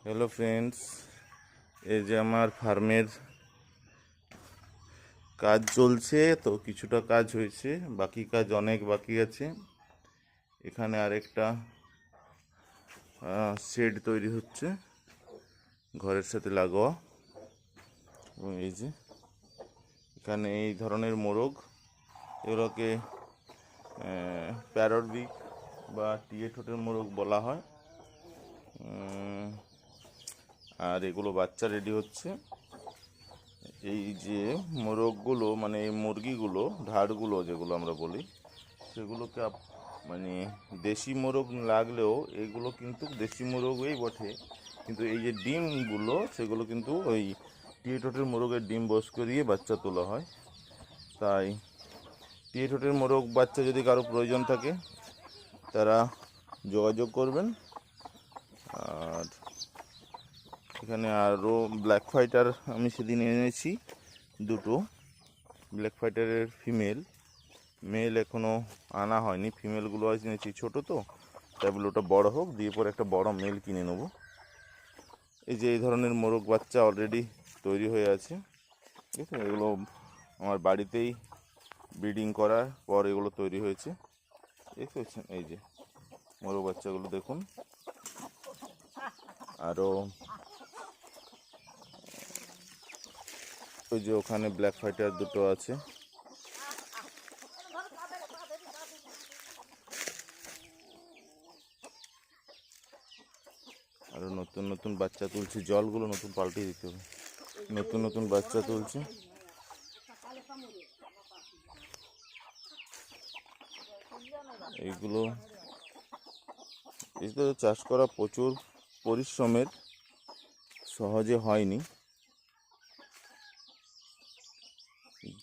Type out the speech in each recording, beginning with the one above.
Hello friends, এই যে আমার ফার্মের কাজ চলছে। তো কিছুটা কাজ হয়েছে, বাকি কাজ অনেক বাকি আছে। এখানে আরেকটা শেড তৈরি হচ্ছে ঘরের সাথে লাগোয়া। এবং এই যে এখানে এই ধরনের মোরগ, এগুলোকে প্যারট বিক বা টিয়ে ঠোঁটের মোরগ বলা হয়। আর এগুলো বাচ্চা রেডি হচ্ছে। এই যে মোরগগুলো, মানে এই মুরগিগুলো, ধাড়গুলো যেগুলো আমরা বলি, সেগুলোকে মানে দেশি মোরগ লাগলেও এগুলো কিন্তু দেশি মোরগই বটে, কিন্তু এই যে ডিমগুলো সেগুলো কিন্তু ওই টিয়ে ঠোঁটের মোরগের ডিম বস করিয়ে বাচ্চা তোলা হয়। তাই টিয়ে ঠোঁটের মোরগ বাচ্চা যদি কারো প্রয়োজন থাকে তারা যোগাযোগ করবেন। আর এখানে আরও ব্ল্যাক ফাইটার আমি সেদিন এনেছি দুটো। ব্ল্যাক ফাইটারের মেল এখনও আনা হয়নি, ফিমেলগুলো আজ এনেছি। ছোটো তো, তাই বলে ওটা বড়ো হোক, দিয়ে পরে একটা বড় মেল কিনে নেবো। এই যে এই ধরনের মোরগ বাচ্চা অলরেডি তৈরি হয়ে আছে, ঠিক আছে। এগুলো আমার বাড়িতেই ব্রিডিং করার পর এগুলো তৈরি হয়েছে, দেখতে পাচ্ছেন। এই যে মোরগ বাচ্চাগুলো দেখুন। আরও ওই যে ওখানে ব্ল্যাক ফাইটার দুটো আছে। আরও নতুন নতুন বাচ্চা তুলছে, জলগুলো নতুন পাল্টে দিতে হবে। নতুন নতুন বাচ্চা তুলছে। এইগুলো এই তো চাষ করা প্রচুর পরিশ্রমের, সহজে হয়নি।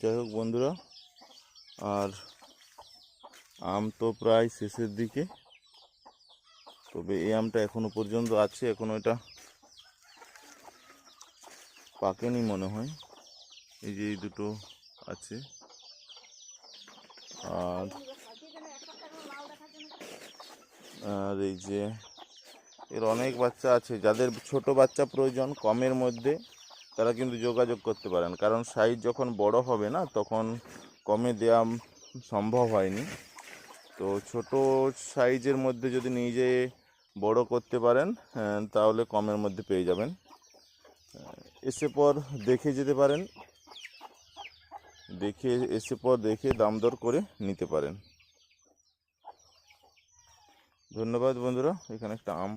যাই হোক বন্ধুরা, আর আম তো প্রায় শেষের দিকে, তবে এই আমটা এখনো পর্যন্ত আছে, এখনো এটা পাকেনি মনে হয়। এই যে এই দুটো আছে। আর আর এই যে এর অনেক বাচ্চা আছে। যাদের ছোট বাচ্চা প্রয়োজন কমের মধ্যে, তারা কিন্তু যোগাযোগ করতে পারেন, কারণ সাইজ যখন বড় হবে না তখন কমে দেওয়া সম্ভব হয়নি। তো ছোট সাইজের মধ্যে যদি নিজে বড় করতে পারেন তাহলে কমের মধ্যে পেয়ে যাবেন। এসে পর দেখে যেতে পারেন, দেখে দাম দর করে নিতে পারেন। ধন্যবাদ বন্ধুরা। এখানে একটা আম